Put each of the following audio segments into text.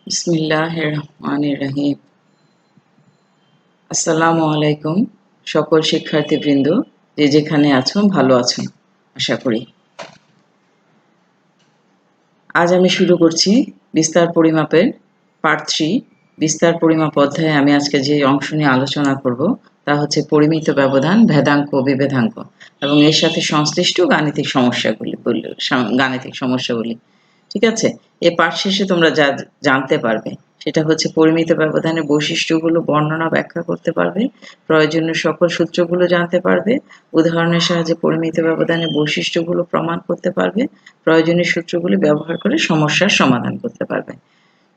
বিসমিল্লাহির রহমানির রহিম। আসসালামু আলাইকুম সকল শিক্ষার্থীবৃন্দ, যে যেখানে আছো ভালো আছো আশা করি। আজ আমি শুরু করছি বিস্তার পরিমাপের পার্ট 3। বিস্তার পরিমাপ অধ্যায়ে আমি আজকে যে অংশ নিয়ে আলোচনা করব তা হচ্ছে পরিমিত ব্যবধান, ভেদাঙ্ক ও বিভেদাঙ্ক এবং এর সাথে সংশ্লিষ্ট গাণিতিক সমস্যাগুলি। ঠিক আছে, এই পাঠ শেষে তোমরা যা জানতে পারবে সেটা হচ্ছে পরিমিত ব্যবধানের বৈশিষ্ট্যগুলো বর্ণনা ব্যাখ্যা করতে পারবে, প্রয়োজনীয় সকল সূত্রগুলো জানতে পারবে, উদাহরণের সাহায্যে পরিমিত ব্যবধানের বৈশিষ্ট্যগুলো প্রমাণ করতে পারবে, প্রয়োজনীয় সূত্রগুলি ব্যবহার করে সমস্যার সমাধান করতে পারবে।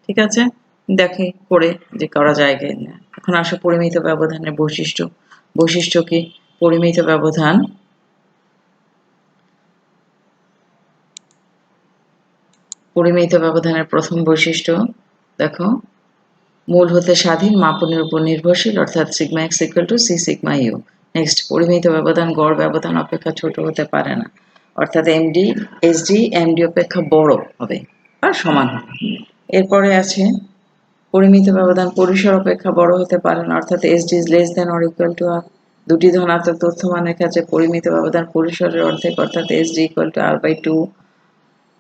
ঠিক আছে, দেখে করে যে করা যায় কিনা। এখন আসো পরিমিত ব্যবধানের বৈশিষ্ট্য। বৈশিষ্ট্য কি? পরিমিত ব্যবধান পরিমিত ব্যবধানের প্রথম বৈশিষ্ট্য দেখো, মূল হতে স্বাধীন, মাপনের উপর নির্ভরশীল, অর্থাৎ sigma X equal to C sigma U. Next, পরিমিত ব্যবধান গড় ব্যবধান অপেক্ষা ছোট হতে পারে না, অর্থাৎ এমডি এসডি এমডি অপেক্ষা বড় হবে বা সমান হবে। এরপরে আছে পরিমিত ব্যবধান পরিসর অপেক্ষা বড় হতে পারে না, অর্থাৎ SD is less than or equal to R. দুটি ধনাত্মক তথ্য মানের ক্ষেত্রে পরিমিত ব্যবধান পরিসরের অর্ধেক, অর্থাৎ SD equal to R by two.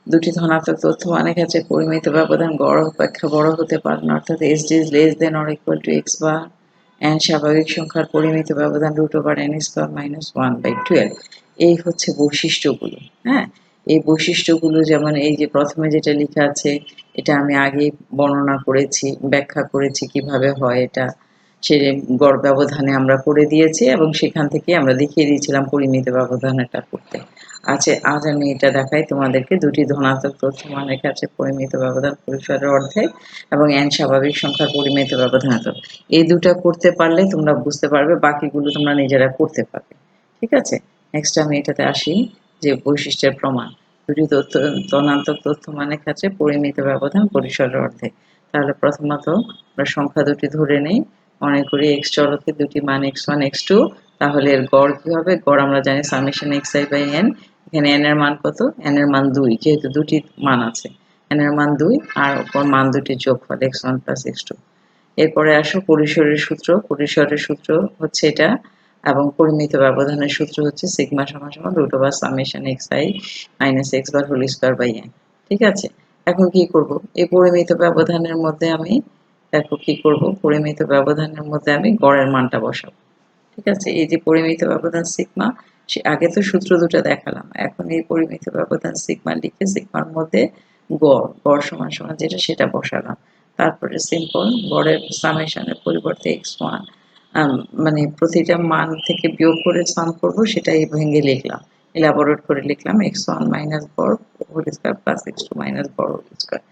দুটি ধনাত্মক তথ্য মানের ক্ষেত্রে পরিমিত ব্যবধান গড় অপেক্ষা বড় হতে পারে না, অর্থাৎ SD is less than or equal to X bar. N স্বাভাবিক সংখ্যার পরিমিত ব্যবধান root over N square minus 1/12। এই হচ্ছে বৈশিষ্ট্যগুলো। হ্যাঁ, এই বৈশিষ্ট্যগুলো যেমন এই যে প্রথমে যেটা লেখা আছে এটা আমি আগেই বর্ণনা করেছি, ব্যাখ্যা করেছি কিভাবে হয় এটা। সে গড় ব্যবধানে আমরা করে দিয়েছি এবং সেখান থেকে আমরা দেখিয়ে দিয়েছিলাম পরিমিত ব্যবধান এটা করতে। আজ আমি এটা দেখাই তোমাদেরকে। দুটি ধনাত্মক তথ্য মানের কাছে পরিমিত ব্যবধান পরিসরের অর্ধেক এবং এন স্বাভাবিক সংখ্যার পরিমিত ব্যবধান এত। এই দুটা করতে পারলে তোমরা বুঝতে পারবে, বাকিগুলো তোমরা নিজেরা করতে পারবে। ঠিক আছে, নেক্সট আমি এটাতে আসি যে বৈশিষ্ট্যের প্রমাণ। দুটি ধনাত্মক তথ্য মানের কাছে পরিমিত ব্যবধান পরিসরের অর্ধেক। তাহলে প্রথমত আমরা সংখ্যা দুটি ধরে নেই, মনে করি এক্স চলকে দুটি মান x1 x2। তাহলে এর গড় কি হবে? গড় আমরা জানি সামেশন xi বাই n। এখানে n এর মান কত? n এর মান 2, যেহেতু দুটি মান আছে। n এর মান 2 আর ওপর মান দুটি যোগফল x1 প্লাস x2। এরপরে আসো পরিসরের সূত্র। পরিসরের সূত্র হচ্ছে এটা এবং পরিমিত ব্যবধানের সূত্র হচ্ছে সিগমা সমান সমান root over summation xi minus x bar whole square by n। ঠিক আছে, এখন কি করব? এই পরিমিত ব্যবধানের মধ্যে আমি দেখো কি করব, পরিমিত ব্যবধানের মধ্যে আমি গড়ের মানটা বসাবো। ঠিক আছে, এই যে পরিমিত ব্যবধান সিগমা, সে আগে তো সূত্র দুটো দেখালাম, এখন এই পরিমিত ব্যবধান সিগমা লিখে সিগমার মধ্যে গড় সমান সমান যেটা সেটা বসালাম। তারপরে সিম্পল গড়ের সামেশনের পরিবর্তে x1 মানে প্রতিটা মান থেকে বিয়োগ করে সাম করব, সেটাই ভেঙে লিখলাম, এলাবোরেট করে লিখলাম x1 মাইনাস গড় whole square plus x2 minus গড় হোল স্কয়ার।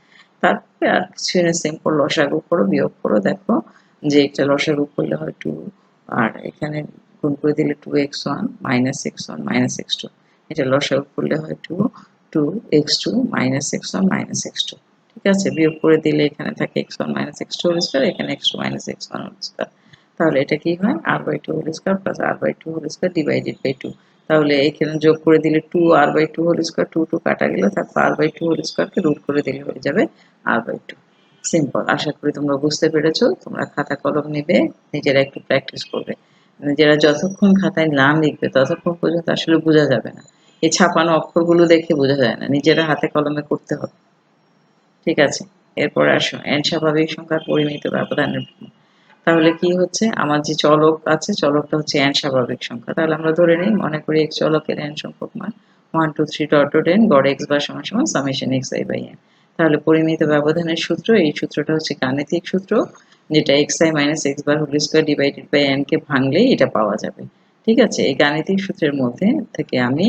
তারপরে আর কিছু না, সিম্পল লসাগু করো বিয়োগ করো, দেখো যে একটা লসাগু করলে হয় 2, আর এখানে গুণ করে দিলে 2x1 minus x1 minus x2। এটা লসাগু করলে হয় 2x2 minus x1 minus x2। ঠিক আছে, বিয়োগ করে দিলে এখানে থাকে x1 minus x2 whole square, এখানে x2 minus x1 whole square. তাহলে এটা কি হয়? r/2 whole square plus r/2 whole square divided by 2। তাহলে এখানে যোগ করে দিলে 2r/2 হোল স্কয়ার, 2 কাটা গেল, তারপর r/2 হোল স্কয়ারকে রুট করে দিলে হয়ে যাবে r/2। সিম্পল। আশা করি তোমরা বুঝতে পেরেছো। তোমরা খাতা কলম নেবে, নিজেরা একটু প্র্যাকটিস করবে। নিজেরা যতক্ষণ খাতায় না লিখবে ততক্ষণ পর্যন্ত আসলে বোঝা যাবে না। এই ছাপানো অক্ষরগুলো দেখে বোঝা যায় না, নিজেরা হাতে কলমে করতে হবে। ঠিক আছে, এরপরে আসো n স্বাভাবিক সংখ্যার পরিমিত ব্যবধানের। তাহলে কি হচ্ছে, আমার যে চলক আছে চলকটা হচ্ছে n স্বাভাবিক সংখ্যা। তাহলে আমরা ধরে নিই, মনে করি x চলকের n সংখ্যক মান 1 2 3 ডট ডট n গড় x বার সমান সমান সামেশন xi বাই n। তাহলে পরিমিত ব্যবধানের সূত্র, এই সূত্রটা হচ্ছে গাণিতিক সূত্র, যেটা xi minus x bar whole square divided by n কে ভাঙলেই এটা পাওয়া যাবে। ঠিক আছে, এই গাণিতিক সূত্রের মধ্যে থেকে আমি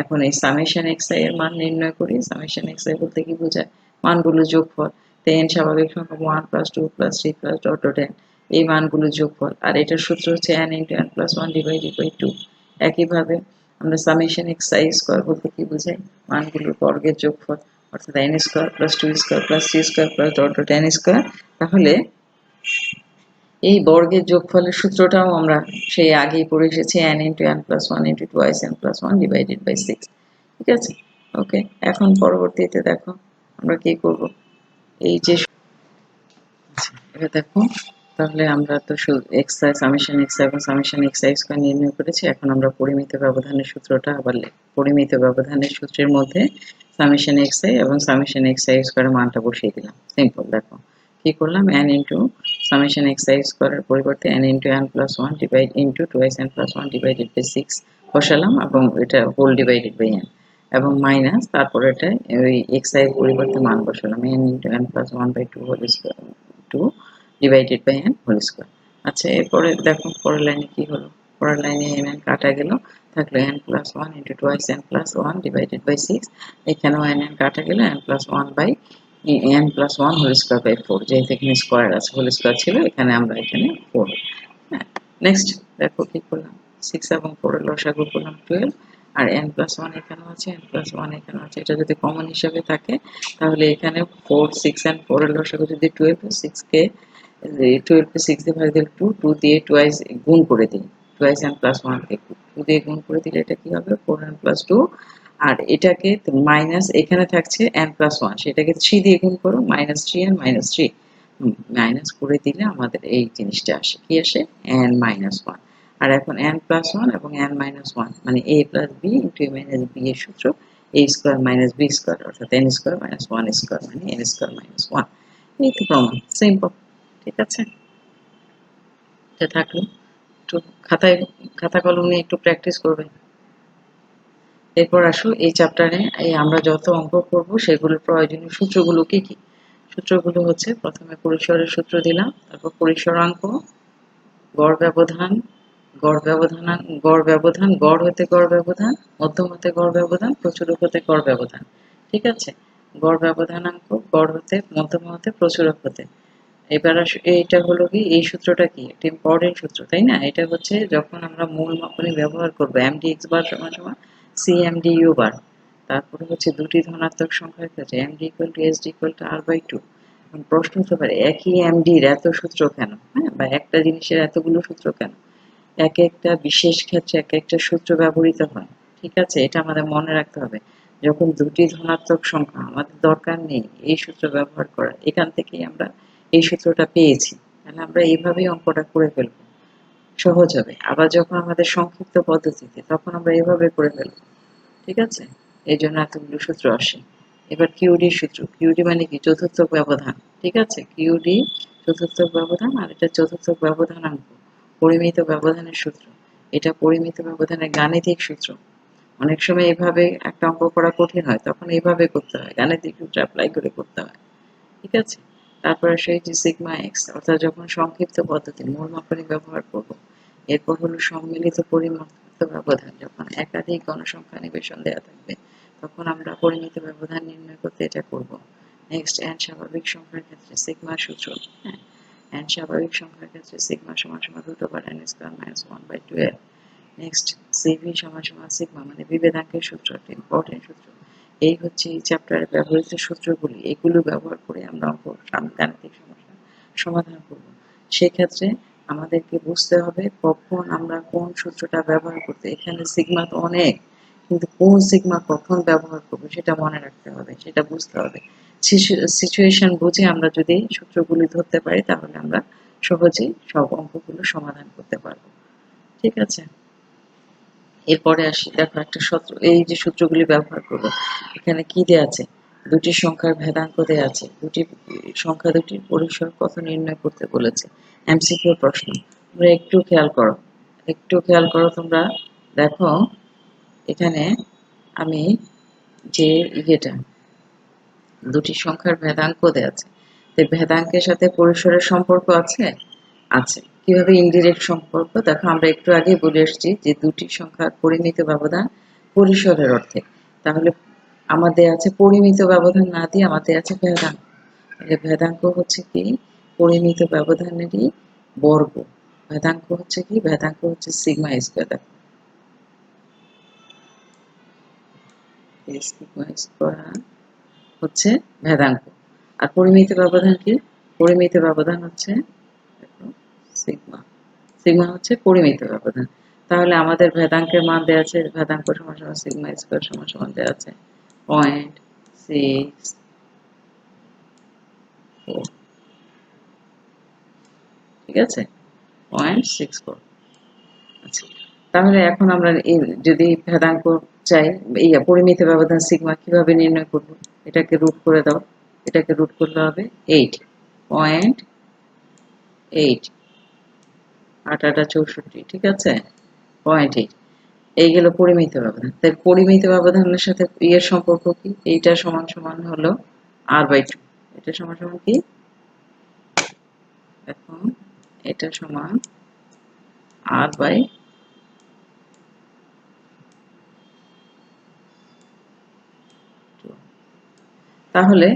এখন এই সামেশন xi এর মান নির্ণয় করি। সামেশন xi বলতে কি বোঝায়? মানগুলো যোগফল। তো n স্বাভাবিক সংখ্যা 1 plus 2 plus 3 plus dot dot n, এই মানগুলো যোগফল। আর এটার সূত্র হচ্ছে n into n plus 1 divided by 2। একইভাবে আমরা সামেশন xi স্কয়ার বলতে কি বোঝায়? মানগুলোর বর্গের যোগফল, অর্থাৎ n square plus 2 square plus 3 square plus dot dot n square. তাহলে এই বর্গের যোগফলের সূত্রটাও আমরা সেই আগেই পড়ে এসেছি, n into n plus 1 into twice n plus 1 divided by 6। ঠিক আছে, ওকে। এখন পরবর্তীতে দেখো আমরা কি করব, এই যে এবার দেখো, তাহলে আমরা তো এক্স আই সামেশন এক্স এবং সামেশন এক্স আই স্কয়ার নির্ণয় করেছি। এখন আমরা পরিমিত ব্যবধানের সূত্রটা আবার পরিমিত ব্যবধানের সূত্রের মধ্যে সামেশন এক্স আই এবং সামেশন এক্স আই স্কয়ারের মানটা বসিয়ে দিলাম। সিম্পল। দেখো কি করলাম, n into summation x i স্কয়ারের পরিবর্তে n into n plus one divide into twice n plus one divided by 6 বসালাম এবং এটা হোল ডিভাইডেড বাই n এবং মাইনাস, তারপর এটা ওই এক্স আই এর পরিবর্তে মান বসালাম n into n plus one by two whole square 2 divided by n whole square. আচ্ছা, এরপরে দেখো পরের লাইনে কি হলো, পরের লাইনে n কাটা গেল, থাকলো n plus one into twice n plus one divided by 6, এখানেও n কাটা গেল, n plus one by n plus one whole square by 4, যেহেতু এখানে স্কয়ার আছে, হোল স্কয়ার ছিল, এখানে আমরা এখানে 4। হ্যাঁ, নেক্সট দেখো কি করলাম, 6 এবং 4 এর লসাগু করলাম 12, আর n প্লাস ওয়ান এখানেও আছে, n প্লাস ওয়ান এখানেও আছে, এটা যদি কমন হিসাবে থাকে তাহলে এখানে 4 6 and 4 এর লসাগু যদি 12, 6 কে 12 কে 6 দিয়ে ভাগ দিলে 2, 2 দিয়ে টুয়াইস গুণ করে দিই, টুয়াইস n প্লাস ওয়ান কে 2 দিয়ে গুণ করে দিলে এটা কি হবে 4n প্লাস 2, আর এটাকে মাইনাস এখানে থাকছে n প্লাস ওয়ান, সেটাকে 3 দিয়ে গুণ করো, মাইনাস 3 and মাইনাস 3 মাইনাস করে দিলে আমাদের এই জিনিসটা আসে, কি আসে n মাইনাস ওয়ান। আর এখন n প্লাস ওয়ান এবং n মাইনাস ওয়ান মানে a plus b into a minus b এর সূত্র a square minus b square, অর্থাৎ n square minus one square মানে n স্কোয়ার মাইনাস ওয়ান। এই তো প্রমাণ, সিম্পল। ঠিক আছে, এটা থাকলো, একটু খাতা কলম নিয়ে একটু প্র্যাকটিস করবে। এরপর আসো এই চ্যাপ্টারে আমরা যত অঙ্ক করব সেগুলোর প্রয়োজনীয় সূত্রগুলো কি কি। সূত্রগুলো হচ্ছে, প্রথমে পরিসরের সূত্র দিলাম, তারপর পরিসরাঙ্ক, গড় ব্যবধান, গড় হতে গড় ব্যবধান, মধ্যম হতে গড় ব্যবধান, প্রচুরক হতে গড় ব্যবধান। ঠিক আছে, গড় ব্যবধানাঙ্ক গড় হতে, মধ্যম হতে, প্রচুরক হতে। এবার এইটা হলো কি, এই সূত্রটা কি একটা ইম্পর্টেন্ট সূত্র, তাই না? এটা হচ্ছে যখন আমরা মূল মাপনী ব্যবহার করবো, এমডি এক্স বার সমান সমান সি এমডি ইউ বার, তারপরে হচ্ছে দুটি ধনাত্মক সংখ্যার ক্ষেত্রে MD equal to SD equal to R by two. প্রশ্ন হতে পারে একই এমডির এত সূত্র কেন, হ্যাঁ, বা একটা জিনিসের এতগুলো সূত্র কেন, এক একটা বিশেষ ক্ষেত্রে এক একটা সূত্র ব্যবহৃত হয়। ঠিক আছে, এটা আমাদের মনে রাখতে হবে। যখন দুটি ধনাত্মক সংখ্যা, আমাদের দরকার নেই এই সূত্র ব্যবহার করার, এখান থেকেই আমরা এই সূত্রটা পেয়েছি, তাহলে আমরা এইভাবেই অঙ্কটা করে ফেলবো, সহজ হবে। আবার যখন আমাদের সংক্ষিপ্ত পদ্ধতিতে, তখন আমরা এভাবে করে ফেলবো। ঠিক আছে, এই জন্য এতগুলো সূত্র আসে। এবার কিউডি সূত্র, কিউডি মানে কি চতুর্থ ব্যবধান। ঠিক আছে, কিউডি চতুর্থ ব্যবধান, আর এটা চতুর্থ ব্যবধানাঙ্ক, পরিমিত ব্যবধানের সূত্র। এটা পরিমিত ব্যবধানের গাণিতিক সূত্র। অনেক সময় এভাবে একটা অঙ্ক করা কঠিন হয়, তখন এইভাবে করতে হয়, গাণিতিক সূত্র অ্যাপ্লাই করে করতে হয়। ঠিক আছে, তারপরে সেই যে সিগমা এক্স, অর্থাৎ যখন সংক্ষিপ্ত পদ্ধতি মূল মাপনী ব্যবহার করব। এরপর হলো সম্মিলিত পরিমাপিত ব্যবধান, যখন একাধিক গণসংখ্যা নিবেশন দেওয়া থাকবে তখন আমরা পরিমিত ব্যবধান নির্ণয় করতে এটা করব। নেক্সট, এন স্বাভাবিক সংখ্যার ক্ষেত্রে সিগমা সূত্র, হ্যাঁ, এন স্বাভাবিক সংখ্যার ক্ষেত্রে সিগমা সমান সমান root over N square minus one by 12। Next, CV সমান সমান সিগমা মানে বিভেদাঙ্কের সূত্র, একটা ইম্পর্টেন্ট সূত্র। এই হচ্ছে এই চ্যাপ্টারে ব্যবহৃত সূত্রগুলি, এগুলো ব্যবহার করে আমরা গাণিতিক সমস্যা সমাধান করব। সেক্ষেত্রে আমাদেরকে বুঝতে হবে কখন আমরা কোন সূত্রটা ব্যবহার করতে, এখানে সিগমা তো অনেক, কিন্তু কোন সিগমা কখন ব্যবহার করবো সেটা মনে রাখতে হবে, সেটা বুঝতে হবে। সিচুয়েশন বুঝে আমরা যদি সূত্রগুলি ধরতে পারি তাহলে আমরা সহজেই সব অঙ্কগুলো সমাধান করতে পারবো। ঠিক আছে, এরপরে আসি, দেখো একটা সূত্র, এই যে সূত্রগুলি ব্যবহার করবো, এখানে কি দেয়া আছে, দুটি সংখ্যার ভেদাঙ্ক দেয়া আছে, দুটি সংখ্যা দুটির পরিসর কত নির্ণয় করতে বলেছে, এমসিকিউ প্রশ্ন। তোমরা একটু খেয়াল করো, একটু খেয়াল করো তোমরা, দেখো এখানে আমি যে ইয়েটা দুটি সংখ্যার ভেদাঙ্ক দেয়া আছে, এই ভেদাঙ্কের সাথে পরিসরের সম্পর্ক আছে, আছে। কিভাবে ইনডিরেক্ট সম্পর্ক, দেখো আমরা একটু আগে বলে এসেছি যে দুটি সংখ্যার পরিমিত ব্যবধান পরিসরের অর্থে, তাহলে আমাদের আছে পরিমিত ব্যবধান না দিয়ে আমাদের আছে ভেদাঙ্ক। তাহলে ভেদাঙ্ক হচ্ছে কি পরিমিত ব্যবধানেরই বর্গ, ভেদাঙ্ক হচ্ছে কি, ভেদাঙ্ক হচ্ছে সিগমা স্কয়ার, দেখো সিগমা স্কয়ার হচ্ছে ভেদাঙ্ক। আর পরিমিত ব্যবধান কি, পরিমিত ব্যবধান হচ্ছে সিগমা, সিগমা হচ্ছে পরিমিত ব্যবধান। তাহলে আমাদের ভেদাঙ্কের মান দেওয়া আছে, ভেদাঙ্ক সমান সমান সিগমা স্কয়ার সমান সমান দেওয়া আছে 0.64। ঠিক আছে, 0.64। আচ্ছা, তাহলে এখন আমরা যদি ভেদাঙ্ক চাই, পরিমিত ব্যবধান সিগমা কিভাবে নির্ণয় করব? এটাকে রুট করে দাও, এটাকে রুট করলে হবে 8.8, 8×8 = 64, ঠিক আছে, 0.8। এই গেল পরিমিত ব্যবধান। তাই পরিমিত ব্যবধানের সাথে এর সম্পর্ক কি? এইটা সমান সমান হলো r/2। এটা সমান সমান কি? এখন এটা সমান r/2। তাহলে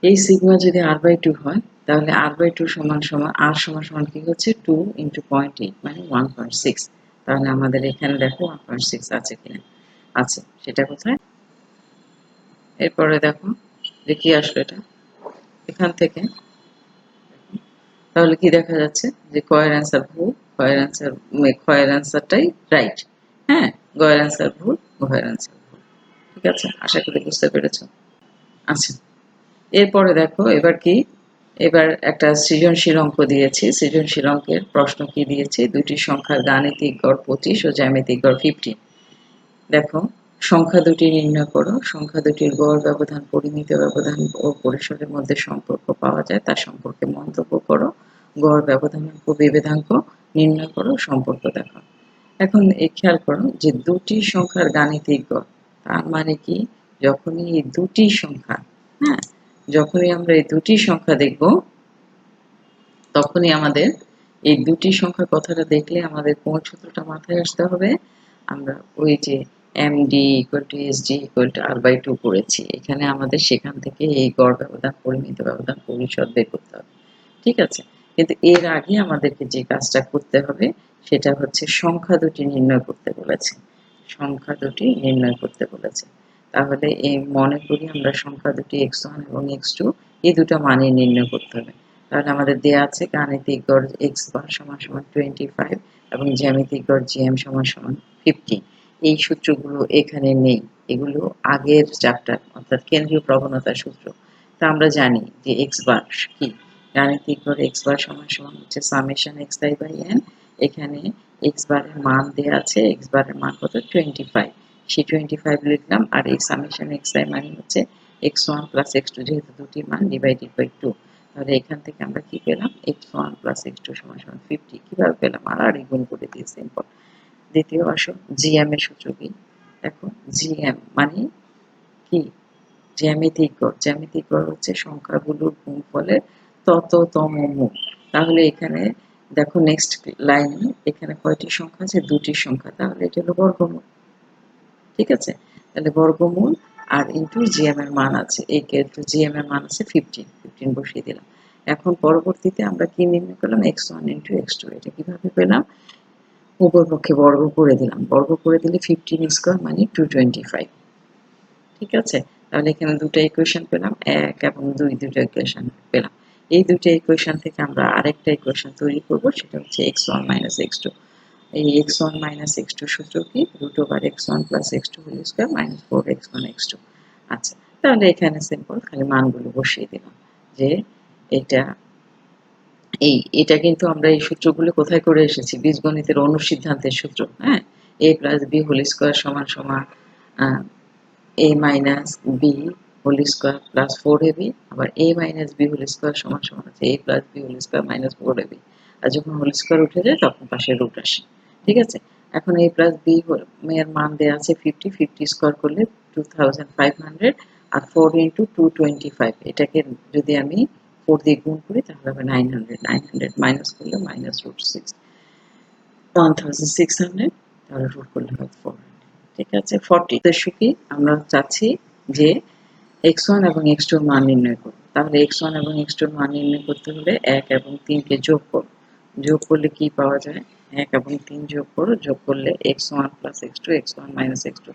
এই সিগমা যদি r/2 হয়, তাহলে r/2 সমান সমান r সমান সমান কি হচ্ছে 2 × 0.8 মানে 1.6। তাহলে আমাদের এখানে দেখো 1.6 আছে কিনা, আছে। সেটা কোথায়? এরপরে দেখো যে কি আসলো এটা এখান থেকে। তাহলে কি দেখা যাচ্ছে যে কয়ের অ্যান্সার ভুল, কয়ের অ্যান্সারটাই রাইট। হ্যাঁ, গয়ের অ্যান্সার ভুল, ঘয়ের অ্যান্সার ভুল। ঠিক আছে, আশা করি বুঝতে পেরেছ। আচ্ছা, এরপরে দেখো এবার কি, এবার একটা সৃজনশীল অঙ্ক দিয়েছি। সৃজনশীল অঙ্কের প্রশ্ন কি দিয়েছি? দুটি সংখ্যার গাণিতিক গড় 25 ও জ্যামিতিক গড় 15। দেখো সংখ্যা দুটি নির্ণয় করো। সংখ্যা দুটির গড় ব্যবধান, পরিমিত ব্যবধান ও পরিসরের মধ্যে সম্পর্ক পাওয়া যায় তা সম্পর্কে মন্তব্য করো। গড় ব্যবধানের উপবিভেদাঙ্ক নির্ণয় করো, সম্পর্ক দেখো। এখন খেয়াল করো যে দুটি সংখ্যার গাণিতিক গড়, তার মানে কি, যখনই এই দুটি সংখ্যা, হ্যাঁ, যখনই আমরা এই দুটি সংখ্যা দেখব, তখনই আমাদের এই দুটি সংখ্যার কথাটা দেখলে আমাদের কোন সূত্রটা মাথায় আসতে হবে? আমরা ওই যে md = sd = r/2 করেছি, এখানে আমাদের সেখান থেকে এই গড় ব্যবধান, পরিমিত ব্যবধান, পরিসর বের করতে হবে। ঠিক আছে, কিন্তু এর আগে আমাদেরকে যে কাজটা করতে হবে সেটা হচ্ছে সংখ্যা দুটি নির্ণয় করতে বলেছে। সংখ্যা দুটি নির্ণয় করতে বলেছে। তাহলে এই মনে করি আমরা সংখ্যা দুটি x1 এবং x2 এই দুটো মানই নির্ণয় করতে হবে। তাহলে আমাদের দেয়া আছে গাণিতিক গড় x বার সমান সমান 25 এবং জ্যামিতিক গড় gm সমান সমান 15। এই সূত্রগুলো এখানে নেই, এগুলো আগের চ্যাপ্টার অর্থাৎ কেন্দ্রীয় প্রবণতার সূত্র। তা আমরা জানি যে x বার কি, গাণিতিক গড় x বার সমান সমান হচ্ছে সামেশন xi/n। এখানে x বারের মান দেয়া আছে, x বারের মান কত 25, সেই 25 লিখলাম। আর এই সামেশন xi মানে হচ্ছে x1 প্লাস x2, যেহেতু দুটি মান, ডিভাইডেড বাই 2। তাহলে এখান থেকে আমরা কি পেলাম? x1 প্লাস x2 সমান সমান 50। কিভাবে পেলাম? আর গুণ করে দিয়ে, সিম্পল। দ্বিতীয় আসো gm এর সূত্র কি দেখো, gm মানে কি, জ্যামিতিক গড়। জ্যামিতিক গড় হচ্ছে সংখ্যাগুলোর গুণফলের তততম মূল। তাহলে এখানে দেখো নেক্সট লাইনে এখানে কয়টি সংখ্যা আছে? দুটি সংখ্যা, তাহলে এটা হলো বর্গমূল। ঠিক আছে, তাহলে বর্গমূল আর ইন্টু জিএম এর মান আছে, এই ক্ষেত্রে জিএম এর মান আছে 15 বসিয়ে দিলাম। এখন পরবর্তীতে আমরা কি নির্ণয় করলাম? x1 × x2। এটা কিভাবে পেলাম? উভয় পক্ষে বর্গ করে দিলাম, বর্গ করে দিলে 15² মানে 225। ঠিক আছে, তাহলে এখানে দুটো ইকুয়েশন পেলাম, 1 এবং 2 দুটো ইকুয়েশন পেলাম। এই দুটো ইকুয়েশন থেকে আমরা আরেকটা ইকুয়েশন তৈরি করব, সেটা হচ্ছে x1 - x2। এই x1 - x2 সূত্র কি? √x1 + x2 2 -4x1 x2। আচ্ছা, তাহলে এখানে সিম্পল খালি মানগুলো বসিয়ে দিলাম যে এটা কিন্তু আমরা এই সূত্রগুলো কোথায় করে এসেছি? বীজগণিতের অনুসিদ্ধান্তের সূত্র। হ্যাঁ, a + b² সমান সমান a - b² + 4ab, আবার a - b² সমান সমান হচ্ছে a + b² - 4ab। আর যখন হোল স্কয়ার উঠে যায় তখন পাশে রুট আসে। ঠিক আছে, এখন a + b এর মান দেওয়া আছে 50 স্কয়ার করলে 2500, আর 4 × 225, এটাকে যদি আমি 4 দিয়ে গুণ করি তাহলে হবে 900 মাইনাস করলে -√6, 1600, তাহলে রুট করলে হবে 400। ঠিক আছে, 40। উদ্দেশ্য কি? আমরা চাচ্ছি যে x1 এবং x2 এর মান নির্ণয় করব। তাহলে x1 এবং x2 এর মান নির্ণয় করতে হলে 1 এবং 3 কে যোগ করব। যোগ করলে কি পাওয়া যায়? 1 এবং 3 যোগ করো, যোগ করলে x1 + x2, x1 - x2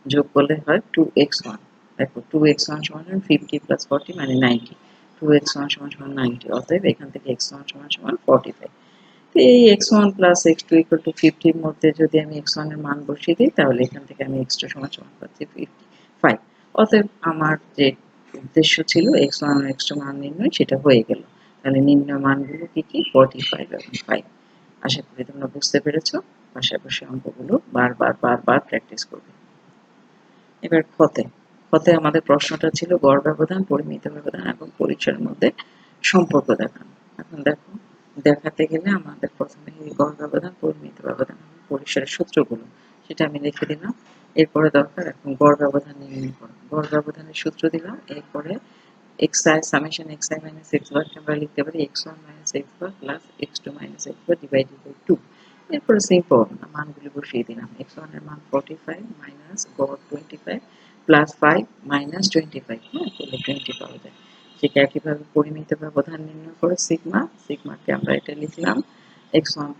যোগ করলে হয় 2x1। দেখো 2x1 = 50 + 40 মানে 90। 2x1 = 90, অতএব এখান থেকে x1 = 45। তো এই x1 + x2 = 50 এর মধ্যে যদি আমি x1 এর মান বসিয়ে দিই, তাহলে এখান থেকে আমি x2 = পাচ্ছি 55। অতএব আমার যে উদ্দেশ্য ছিল x1 এবং x2 মান নির্ণয়, সেটা হয়ে গেল। তাহলে নিম্ন মানগুলো কি কি 45 এবং 5। আশা করি তোমরা বুঝতে পেরেছো। পাশাপাশি অঙ্কগুলো বারবার প্র্যাকটিস করবে। এবার খতে আমাদের প্রশ্নটা ছিল গড় ব্যবধান, পরিমিত ব্যবধান এবং পরিসরের মধ্যে সম্পর্ক দেখানো। এখন দেখো, দেখাতে গেলে আমাদের প্রথমে গড় ব্যবধান, পরিমিত ব্যবধান এবং পরিসরের সূত্রগুলো সেটা আমি লিখে দিলাম। এরপরে দরকার এখন গড় ব্যবধান নির্ণয় করা। গড় ব্যবধানের সূত্র দিলাম। এরপরে xi summation xi minus x bar কে আমরা লিখতে পারি x1 minus x bar plus x2 minus x bar divided by 2। এরপরে সিম্পল মানগুলি বসিয়ে দিলাম। x1 এর মান 45 minus গড় 25 plus 5 minus 25, হ্যাঁ, তাহলে 20 পাওয়া যায়। ঠিক একইভাবে পরিমিত ব্যবধান নির্ণয় করে সিগমাকে আমরা এটা লিখলাম x1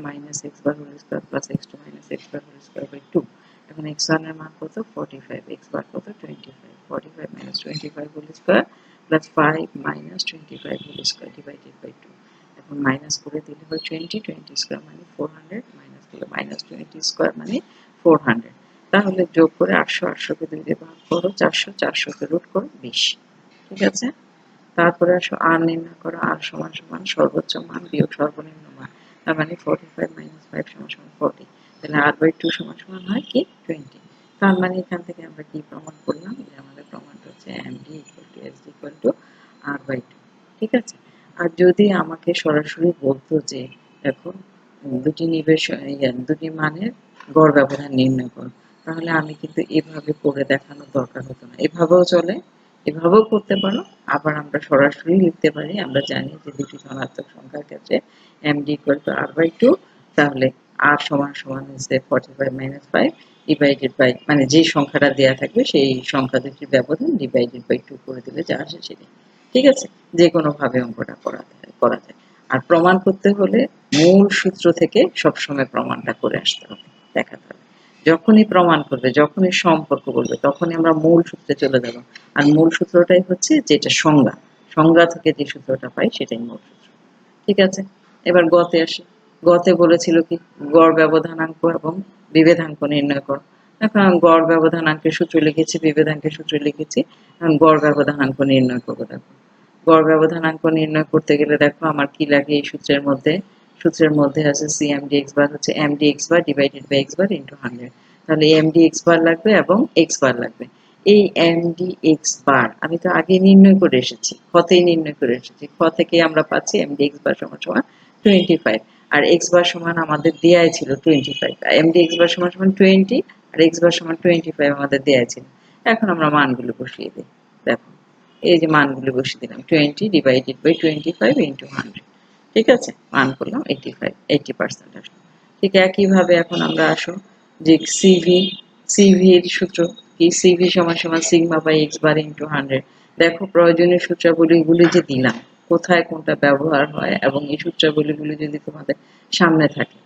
minus x bar whole square plus x2 minus x bar whole square by 2। এখন x1 এর মান কত 45, x বার কত 25, 45 minus 25 whole square plus 5 minus 25 whole square divided by 2। এখন মাইনাস করে দিলে হয় 20 স্কয়ার মানে 400, মাইনাস দিলে মাইনাস 20 স্কয়ার মানে 400। তাহলে যোগ করে 800 কে 2 দিয়ে ভাগ করো, 400 কে রুট করো 20। ঠিক আছে। তারপরে আসো আর নির্ণয় করো। আর সমান সমান সর্বোচ্চ মান বিয়োগ সর্বনিম্ন মান, তার মানে 45 minus 5 সমান সমান 40। তাহলে r by 2 সমান সমান হয় কি 20। তার মানে এখান থেকে আমরা কি প্রমাণ করলাম যে আমাদের প্রমাণটা হচ্ছে md equal to sd equal to r by 2। ঠিক আছে। আর যদি আমাকে সরাসরি বলতো যে দেখো দুটি মানের গড় ব্যবধান নির্ণয় করো, তাহলে আমি কিন্তু এভাবে করে দেখানোর দরকার হতো না। এভাবেও চলে, এভাবেও করতে পারো। আবার আমরা সরাসরি লিখতে পারি। আমরা জানি যে দুটি ধনাত্মক সংখ্যার ক্ষেত্রে md equal to r by 2, তাহলে r সমান সমান হচ্ছে 45 minus 5 ডিভাইডেড বাই, মানে যে সংখ্যাটা দেয়া থাকবে সেই সংখ্যা দুটির ব্যবধান ডিভাইডেড বাই 2 করে দিলে যা আসে সেটাই। ঠিক আছে। যে কোনো ভাবে অঙ্কটা করা যায়। আর প্রমাণ করতে হলে মূল সূত্র থেকে সবসময় প্রমাণটা করে আসতে হবে, দেখাতে হবে। যখনই প্রমাণ করবে, যখনই সম্পর্ক বলবে, তখনই আমরা মূল সূত্রে চলে যাব। আর মূল সূত্রটাই হচ্ছে যেটা সংজ্ঞা থেকে যে সূত্রটা পাই সেটাই মূল সূত্র। ঠিক আছে। এবার গতে আসি। গতে বলেছিল কি গড় ব্যবধানাঙ্ক এবং বিভেদাঙ্ক নির্ণয় করো। এখন গড় ব্যবধানাঙ্কের সূত্র লিখেছি, বিভেদাঙ্কের সূত্র লিখেছি। এখন গড় ব্যবধানাঙ্ক নির্ণয় করবো। দেখো গড় ব্যবধানাঙ্ক নির্ণয় করতে গেলে দেখো আমার কি লাগে এই সূত্রের মধ্যে আছে cmd x বার হচ্ছে md x bar divided by x bar into 100। তাহলে md x বার লাগবে এবং x বার লাগবে। এই md x বার আমি তো আগে নির্ণয় করে এসেছি, ক্ষতেই নির্ণয় করে এসেছি। খ থেকে আমরা পাচ্ছি md x বার সমান সমান 25 আর x বার সমান আমাদের দেয়াই ছিল 25। md x বার সমান সমান 20 আর x বার সমান 25 আমাদের দেয়াই ছিল। এখন আমরা মানগুলো বসিয়ে দিই। দেখো এই যে মানগুলো বসিয়ে দিলাম 20 ডিভাইডেড বাই 25 ইনটু 100। ঠিক আছে। মান করলাম 80% আসলো। ঠিক একইভাবে এখন আমরা আসো যে সিভি এর সূত্র কি, সিভি সমান সমান sigma by X bar into 100। দেখো প্রয়োজনীয় সূত্রাবলীগুলি যে দিলাম, কোথায় কোনটা ব্যবহার হয় এবং এই সূত্রাবলীগুলি যদি তোমাদের সামনে থাকে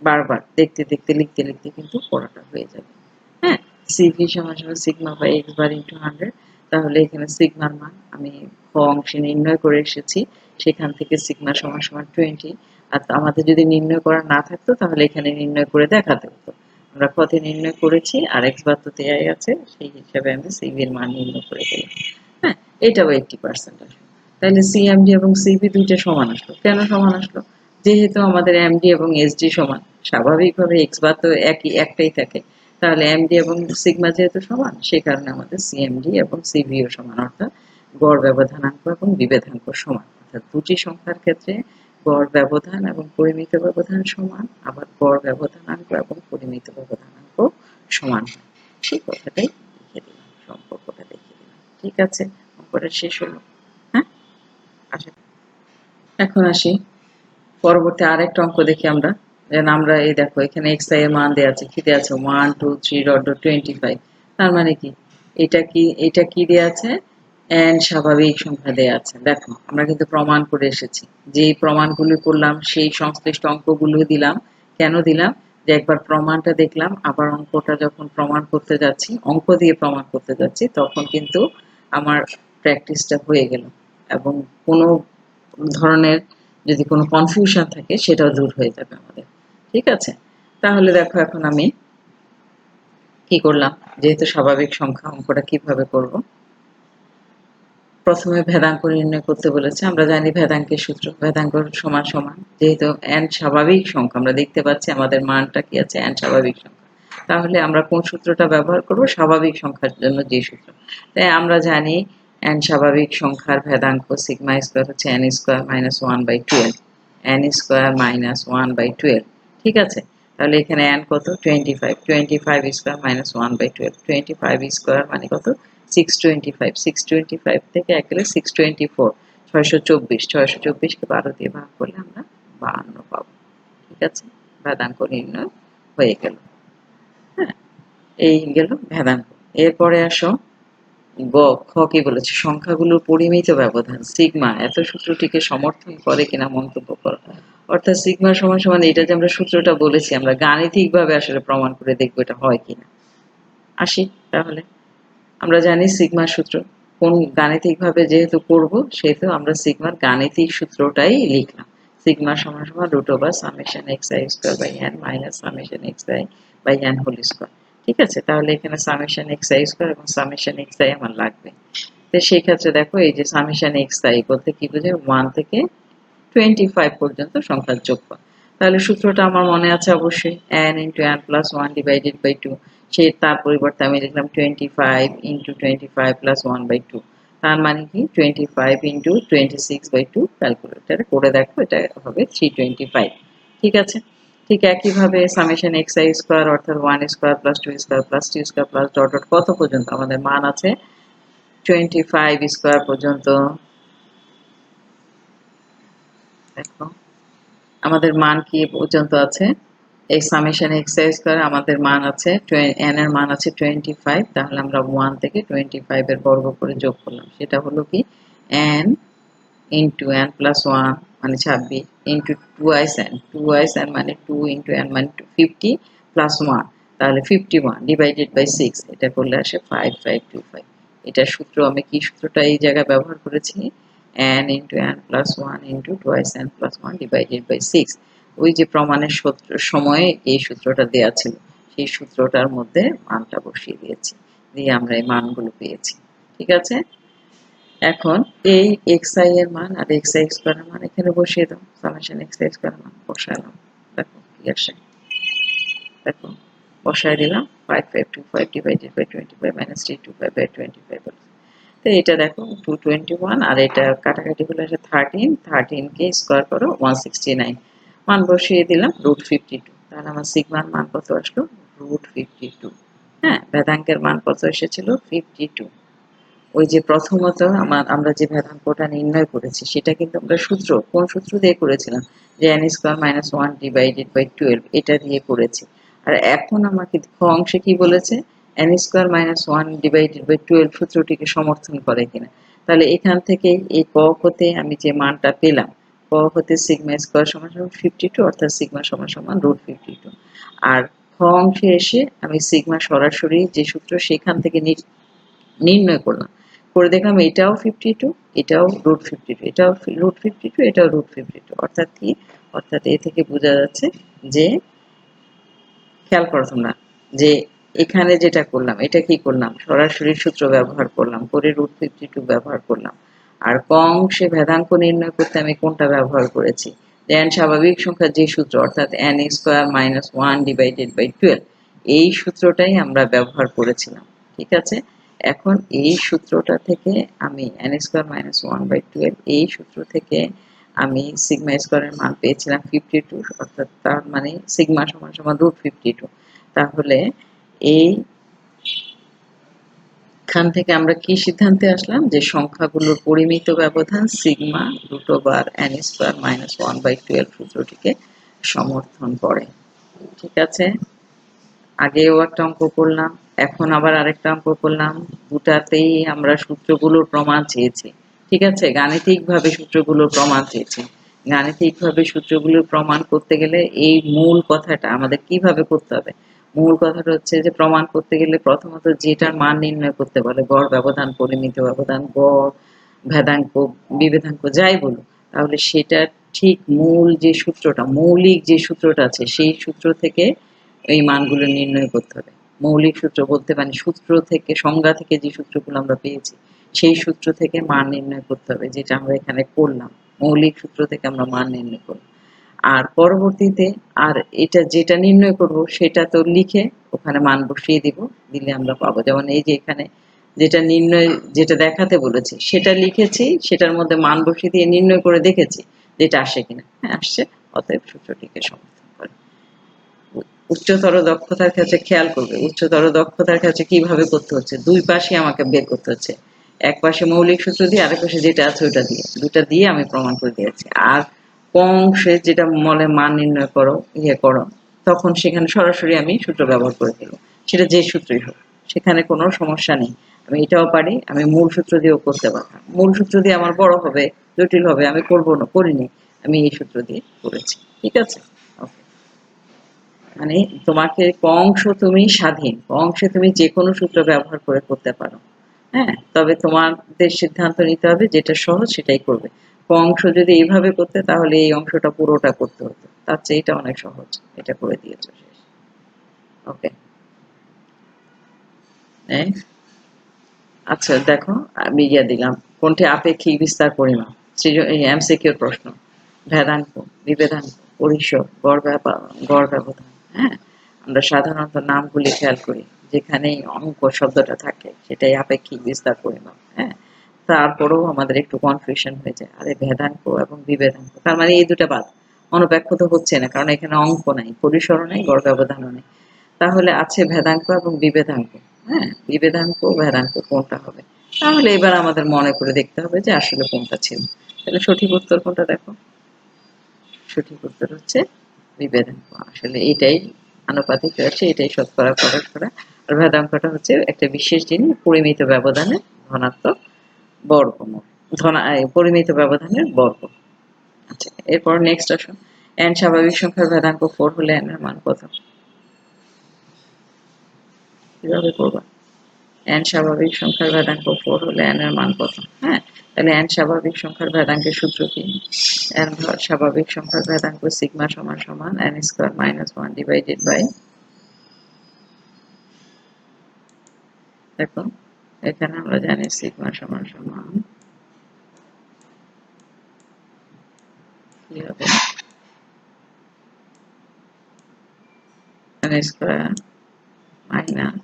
বারবার দেখতে দেখতে লিখতে লিখতে কিন্তু পড়াটা হয়ে যাবে। হ্যাঁ, সিভি সমান সমান sigma by X bar into 100। তাহলে এখানে সিগমার মান আমি খ অংশে নির্ণয় করে এসেছি, সেখান থেকে সিগমা সমান সমান 20। আর আমাদের যদি নির্ণয় করা না থাকতো তাহলে এখানে নির্ণয় করে দেখাতে হতো। আমরা ক্ষতে নির্ণয় করেছি আর এক্স বার তো দেয়াই আছে, সেই হিসাবে আমি সিভি এর মান নির্ণয় করে দিলাম। হ্যাঁ, এটাও 80% আসলো। তাহলে সিএমডি এবং সিভি দুইটা সমান আসলো। কেন সমান আসলো? যেহেতু আমাদের এমডি এবং এসডি সমান, স্বাভাবিকভাবে এক্স বার তো একটাই থাকে। তাহলে এমডি এবং সিগমা যেহেতু সমান, সে কারণে আমাদের সিএমডি এবং সিভিও সমান, অর্থাৎ গড় ব্যবধানাঙ্ক এবং বিভেদাঙ্ক সমান। অর্থাৎ দুটি সংখ্যার ক্ষেত্রে গড় ব্যবধান এবং পরিমিত ব্যবধান সমান, আবার গড় ব্যবধানাঙ্ক এবং পরিমিত ব্যবধানাঙ্ক সমান হয়। সেই কথাটাই লিখে দিলাম, সম্পর্কটা দেখিয়ে দিলাম। ঠিক আছে, অঙ্কটা শেষ হলো। হ্যাঁ, আচ্ছা এখন আসি পরবর্তী আরেকটা অঙ্ক দেখি আমরা। যেন আমরা এই দেখো এখানে এক্স এর মান দেওয়া আছে, কি দেওয়া আছে 1 2 3 ডট ডট 25। তার মানে কি এটা কি দেওয়া আছে এন্ড স্বাভাবিক সংখ্যা দেওয়া আছে। দেখো আমরা কিন্তু প্রমাণ করে এসেছি, যেই প্রমাণগুলো করলাম সেই সংশ্লিষ্ট অঙ্কগুলো দিলাম। কেন দিলাম? যে একবার প্রমাণটা দেখলাম, আবার অঙ্কটা যখন প্রমাণ করতে যাচ্ছি, অঙ্ক দিয়ে প্রমাণ করতে যাচ্ছি, তখন কিন্তু আমার প্র্যাকটিসটা হয়ে গেল এবং কোনো ধরনের যদি কোনো কনফিউশন থাকে সেটাও দূর হয়ে যাবে আমাদের। ঠিক আছে। তাহলে দেখো এখন আমি কি করলাম, যেহেতু স্বাভাবিক সংখ্যা, অঙ্কটা কিভাবে করব। প্রথমে ভেদাঙ্ক নির্ণয় করতে বলেছে। আমরা জানি ভেদাঙ্কের সূত্র, ভেদাঙ্ক সমান সমান, যেহেতু n স্বাভাবিক সংখ্যা আমরা দেখতে পাচ্ছি আমাদের মানটা কি আছে, n স্বাভাবিক সংখ্যা, তাহলে আমরা কোন সূত্রটা ব্যবহার করব, স্বাভাবিক সংখ্যার জন্য যে সূত্র। তাই আমরা জানি n স্বাভাবিক সংখ্যার ভেদাঙ্ক সিগমা স্কয়ার হচ্ছে n square minus 1/12, n square minus 1/12। ঠিক আছে, তাহলে এখানে n কত, 25, 25 স্কয়ার মাইনাস 1/12, 25 স্কয়ার মানে কত, 625, 625 থেকে এক গেলে 624, 624, 624কে 12 দিয়ে ভাগ করলে আমরা 52 পাবো। ঠিক আছে, ভেদাঙ্ক নির্ণয় হয়ে গেল। হ্যাঁ, এই গেল ভেদাঙ্ক। এরপরে আসো খ কি বলেছে, সংখ্যাগুলোর পরিমিত ব্যবধান সিগমা এত সূত্রটিকে সমর্থন করে কিনা মন্তব্য করো। অর্থাৎ সিগমা সমান সমান, এটা যে আমরা সূত্রটা বলেছি, আমরা গাণিতিকভাবে আসলে প্রমাণ করে দেখবো এটা হয় কিনা। আসি তাহলে, আমরা জানি সিগমার সূত্র, কোন গাণিতিকভাবে যেহেতু করব সেহেতু আমরা সিগমার গাণিতিক সূত্রটাই লিখলাম। সিগমা সমান সমান root over summation x I square by N minus summation x I by N whole square. ঠিক আছে, তাহলে এখানে সামেশন এক্স আই স্কোয়ার এবং সামেশন এক্স আই আমার লাগবে। তো সেই ক্ষেত্রে দেখো, এই যে সামেশন এক্স আই বলতে কি বোঝে, 1 থেকে 25 পর্যন্ত সংখ্যার যোগফল। তাহলে সূত্রটা আমার মনে আছে অবশ্যই, n into n plus 1 divided by 2, সে তার পরিবর্তে আমি লিখলাম 25 ইন্টু 25 প্লাস 1/2। তার মানে কি 25 ইন্টু 26/2, ক্যালকুলেটারে করে দেখো, এটা হবে 325। ঠিক আছে, ঠিক একইভাবে সামেশন এক্স আই স্কোয়ার অর্থাৎ 1 square plus 2 square plus 3 square plus dot dot কত পর্যন্ত আমাদের মান আছে, 25 স্কোয়ার পর্যন্ত। দেখো আমাদের মান কি পর্যন্ত আছে, এই সামেশন এক্স আই স্কোয়ার আমাদের মান আছে n এর মান আছে 25, তাহলে আমরা 1 থেকে 25 এর বর্গ করে যোগ করলাম, সেটা হলো কি n ইন্টু n প্লাস 1 মানে 26 ইন্টু 2is n মানে 2 ইন্টু n মানে 50 প্লাস 1, তাহলে 51 ডিভাইডেড বাই 6, এটা করলে আসে 5525। এটা সূত্র, আমি কি সূত্রটা এই জায়গায় ব্যবহার করেছি, n into n plus 1 into 2n plus 1 divided by 6। ওই যে প্রমাণের সময়ে এই সূত্রটা দেওয়া ছিল, সেই সূত্রটার মধ্যে মানটা বসিয়ে দিয়েছি, দিয়ে আমরা এই মানগুলো পেয়েছি। ঠিক আছে, এখন এই xi এর মান আর xi স্কয়ার এর মান এখানে বসিয়ে দাও, সামেশন xi স্কয়ার মান বসালাম, দেখো কি আসে। দেখো বসায় দিলাম 5525 ডিভাইডেড বাই 25 মাইনাস 325 বাই 25। তো এটা দেখো 221, আর এটা কাটাকাটি হলে আসে 13, 13 কে স্কয়ার করো 169, মান বসিয়ে দিলাম √52। তাহলে আমার সিগমার মান কত আসলো, √52। হ্যাঁ, ভেদাঙ্কের মান কত এসেছিল, 52। ওই যে প্রথমত আমরা যে ভেদাঙ্কটা নির্ণয় করেছি সেটা কিন্তু আমরা সূত্র, কোন সূত্র দিয়ে করেছিলাম, যে n square minus 1 divided by 12, এটা দিয়ে করেছি। আর এখন আমাকে খ অংশে কি বলেছে, n square minus 1 divided by 12 সূত্রটিকে সমর্থন করে কিনা। তাহলে এখান থেকে এই ক হতে আমি যে মানটা পেলাম, ক হতে সিগমা স্কয়ার সমান সমান 52, অর্থাৎ সিগমা সমান সমান √52। আর খ অংশে এসে আমি সিগমা সরাসরি যে সূত্র সেখান থেকে নির্ণয় করলাম, করে দেখলাম এটাও 52, এটাও √52, এটাও √52, এটাও √52। অর্থাৎ কি, অর্থাৎ এ থেকে বোঝা যাচ্ছে যে, খেয়াল করো তোমরা, যে এখানে যেটা করলাম এটা কি করলাম, সরাসরি সূত্র ব্যবহার করলাম, করে √52 ব্যবহার করলাম। আর ক অংশে ভেদাঙ্ক নির্ণয় করতে আমি কোনটা ব্যবহার করেছি, n স্বাভাবিক সংখ্যার যে সূত্র, অর্থাৎ n square minus 1 divided by 12, এই সূত্রটাই আমরা ব্যবহার করেছিলাম। ঠিক আছে, এখন এই সূত্রটা থেকে আমি n স্কয়ার মাইনাস 1/12, এই সূত্র থেকে আমি সিগমা স্কয়ারের মান পেয়েছিলাম 52, অর্থাৎ তার মানে সিগমা সমান সমান √52। তাহলে এই খান থেকে আমরা কি সিদ্ধান্তে আসলাম, যে সংখ্যাগুলোর পরিমিত ব্যবধান সিগমা √n স্কয়ার মাইনাস 1/12 সূত্রটিকে সমর্থন করে। ঠিক আছে, আগেও একটা অঙ্ক করলাম, এখন আবার আরেকটা অঙ্ক করলাম, দুটাতেই আমরা সূত্রগুলোর প্রমাণ চেয়েছি। ঠিক আছে, গাণিতিকভাবে সূত্রগুলোর প্রমাণ চেয়েছি। গাণিতিকভাবে সূত্রগুলোর প্রমাণ করতে গেলে এই মূল কথাটা আমাদের কিভাবে করতে হবে, মূল কথাটা হচ্ছে যে প্রমাণ করতে গেলে প্রথমত যেটার মান নির্ণয় করতে বলে, গড় ব্যবধান, পরিমিত ব্যবধান, গড়, ভেদাঙ্ক, বিভেদাঙ্ক যাই বলুন, তাহলে সেটা ঠিক মূল যে সূত্রটা, মৌলিক যে সূত্রটা আছে সেই সূত্র থেকে এই মানগুলো নির্ণয় করতে হবে। মৌলিক সূত্র বলতে মানে সূত্র থেকে, সংজ্ঞা থেকে যে সূত্রগুলো আমরা পেয়েছি সেই সূত্র থেকে মান নির্ণয় করতে হবে, যেটা আমরা এখানে করলাম। মৌলিক সূত্র থেকে আমরা মান নির্ণয় করব। আর পরবর্তীতে আর এটা যেটা নির্ণয় করব সেটা তো লিখে ওখানে মান বসিয়ে দিব, দিলে আমরা পাবো। যেমন এই যে এখানে যেটা নির্ণয়, যেটা দেখাতে বলেছি সেটা লিখেছি, সেটার মধ্যে মান বসিয়ে দিয়ে নির্ণয় করে দেখেছি যেটা আসে কিনা। হ্যাঁ, আসছে, অতএব সূত্রটিকে সমর্থন করে। উচ্চতর দক্ষতার ক্ষেত্রে খেয়াল করবে, উচ্চতর দক্ষতার ক্ষেত্রে কিভাবে করতে হচ্ছে, দুই পাশে আমাকে বের করতে হচ্ছে। এক পাশে মৌলিক সূত্র দিয়ে, আরেক পাশে যেটা আছে ওটা দিয়ে, দুটা দিয়ে আমি প্রমাণ করে দিয়েছি। আর ক অংশে যেটা মলে মান নির্ণয় করো, করো, তখন সেখানে সরাসরি আমি সূত্র ব্যবহার করে দিলাম, সেটা যে সূত্রই হোক, সেখানে কোনো সমস্যা নেই। আমি এটাও পারি, আমি মূল সূত্র দিয়েও করতে পারতাম। মূল সূত্র দিয়ে আমার বড় হবে, জটিল হবে, আমি করবো না, করিনি, আমি এই সূত্র দিয়ে করেছি। ঠিক আছে, ওকে। মানে তোমাকে ক অংশ তুমি স্বাধীন, ক অংশে তুমি যে কোনো সূত্র ব্যবহার করে করতে পারো। হ্যাঁ, তবে তোমাদের সিদ্ধান্ত নিতে হবে যেটা সহজ সেটাই করবে। ক অংশ যদি এইভাবে করতে, তাহলে এই অংশটা পুরোটা করতে হতো, তার চেয়ে এটা অনেক সহজ, এটা করে দিয়েছো, শেষ। ওকে, আচ্ছা দেখো, আমি দিলাম কোনটি আপেক্ষিক বিস্তার পরিমাপ, এই এমসিকিউর প্রশ্ন। ভেদাঙ্ক, বিভেদাঙ্ক, পরিসর, গড় ব্যবধান। হ্যাঁ, আমরা সাধারণত নামগুলি খেয়াল করি, যেখানেই অঙ্ক শব্দটা থাকে সেটাই আপেক্ষিক বিস্তার পরিমাপ। হ্যাঁ, তারপরেও আমাদের একটু কনফিউশন হয়ে যায়, আরে ভেদাঙ্ক এবং বিভেদাঙ্ক, তার মানে এই দুটা বাদ, অনপেক্ষ তো হচ্ছে না, কারণ এখানে অঙ্ক নাই, পরিসরও নেই, গড় ব্যবধানও নেই। তাহলে আছে ভেদাঙ্ক এবং বিভেদাঙ্ক। হ্যাঁ, বিভেদাঙ্ক ভেদাঙ্ক কোনটা হবে? তাহলে এবার আমাদের মনে করে দেখতে হবে যে আসলে কোনটা ছিল। তাহলে সঠিক উত্তর কোনটা দেখো? সঠিক উত্তর হচ্ছে বিভেদাঙ্ক। আসলে এটাই আনুপাতিক রয়েছে, এটাই শতকরা খরচ করা। আর ভেদাঙ্কটা হচ্ছে একটা বিশেষ জিনিস, পরিমিত ব্যবধানে ধনাত্মক বর্গমূল, পরিমিত ব্যবধানের বর্গ। আচ্ছা, এরপর নেক্সট আসুন, n স্বাভাবিক সংখ্যার ভেদাঙ্ক 4 হলে n এর মান কত? কিভাবে করবা? n স্বাভাবিক সংখ্যার ভেদাঙ্ক 4 হলে n এর মান কত? হ্যাঁ, তাহলে n স্বাভাবিক সংখ্যার ভেদাঙ্কের সূত্র কি? n স্বাভাবিক সংখ্যার ভেদাঙ্ক সিগমা সমান সমান n square minus 1 divided by, দেখো এখানে আমরা জানি সিগমা সমান সমান কি হবে, n square minus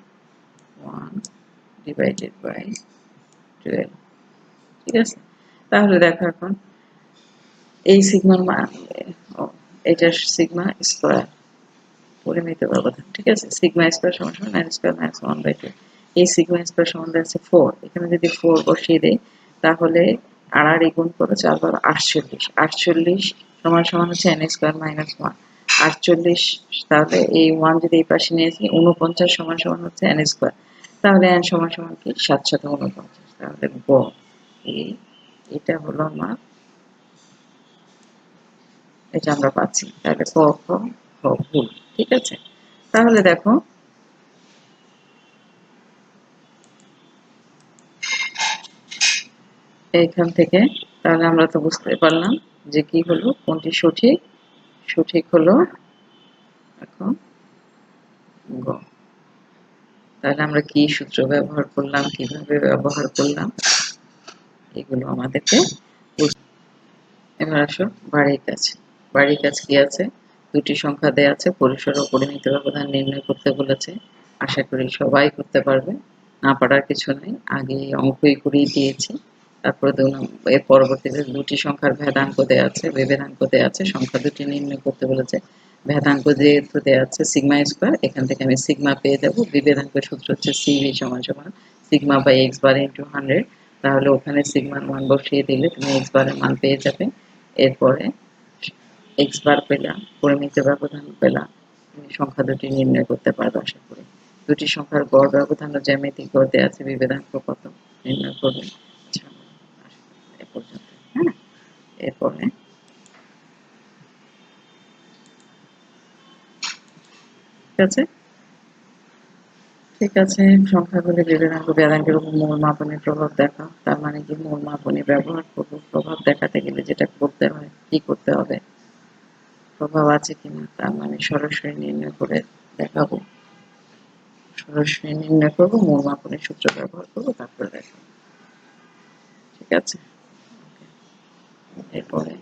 1 divided by 12। ঠিক আছে, তাহলে দেখো এখন এই সিগমার মান, এটা সিগমা স্কয়ার, পরিমিত ব্যবধান। ঠিক আছে, সিগমা স্কয়ার সমান সমান n স্কয়ার মাইনাস 1/2। এই সিগমা স্কয়ার সমান আছে 4, এখানে যদি 4 বসিয়ে দেই, তাহলে আর গুণ করো 4 বার 48, 48 সমান সমান হচ্ছে n স্কয়ার মাইনাস 1, 48। তাহলে এই 1 যদি এই পাশে নিয়ে আসি, 49 সমান সমান হচ্ছে n স্কয়ার, তাহলে n সমান সমান কি 7 7 49। তাহলে গ, এটা হলো আমার, এটা আমরা পাচ্ছি। তাহলে ক খ খ ভুল। ঠিক আছে, তাহলে দেখো এইখান থেকে, তাহলে আমরা তো বুঝতে পারলাম যে কি হলো, কোনটি সঠিক। সঠিক হলো এখন গ। তাহলে আমরা কি সূত্র ব্যবহার করলাম, কিভাবে ব্যবহার করলাম, এগুলো আমাদেরকে। এবার আসো বাড়ির কাজ। বাড়ির কাজ কি আছে? দুটি সংখ্যা দেয়া আছে, পরিসর ও পরিমিত ব্যবধান নির্ণয় করতে বলেছে। আশা করি সবাই করতে পারবে, না পারার কিছু নেই, আগে অঙ্কই করিয়ে দিয়েছি। তারপরে এর পরবর্তীতে দুটি সংখ্যার ভেদাঙ্ক দেয়া আছে, বিভেদাঙ্ক দেয়া আছে, সংখ্যা দুটি নির্ণয় করতে বলেছে। ভেদাঙ্ক যেহেতু দেয়া আছে সিগমা স্কয়ার, এখান থেকে আমি সিগমা পেয়ে যাব। বিভেদাঙ্কের সূত্র হচ্ছে সিভি সমান সমান sigma by X bar into 100। তাহলে ওখানে সিগমার মান বসিয়ে দিলে তুমি এক্স বারের মান পেয়ে যাবে। এরপরে এক্স বার পেলাম, পরিমিত ব্যবধান পেলাম, তুমি সংখ্যা দুটি নির্ণয় করতে পারবে আশা করি। দুটি সংখ্যার গড় ব্যবধান ও জ্যামিতিক গড় দেয়া আছে, বিভেদাঙ্ক কত নির্ণয় করবে। আচ্ছা, এ পর্যন্ত। হ্যাঁ, এরপরে ঠিক আছে, ঠিক আছে, সংখ্যাগুলি বিভেদাঙ্ক বেদাঙ্কের উপর মূল মাপনের প্রভাব দেখা। তার মানে কি, মূল মাপনী ব্যবহার করবো, প্রভাব দেখাতে গেলে যেটা করতে হয়, কি করতে হবে, প্রভাব আছে কিনা, তার মানে সরাসরি নির্ণয় করে দেখাবো। সরাসরি নির্ণয় করবো, মূল মাপনের সূত্র ব্যবহার করবো, তারপরে দেখাবো। আছে, এরপরে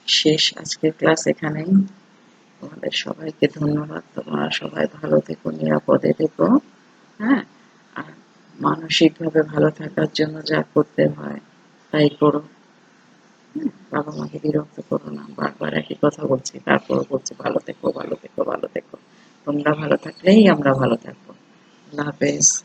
শেষ আজকের ক্লাস এখানেই। তোমাদের সবাইকে ধন্যবাদ। তোমরা সবাই ভালো থেকো, নিরাপদে থেকো। হ্যাঁ, আর মানসিকভাবে ভালো থাকার জন্য যা করতে হয় তাই করো। বাবা মাকে বিরক্ত করো না, বারবার একই কথা বলছি, তারপরও বলছি ভালো থেকো, ভালো থেকো, ভালো থেকো। তোমরা ভালো থাকলেই আমরা ভালো থাকবো। আল্লাহ হাফেজ।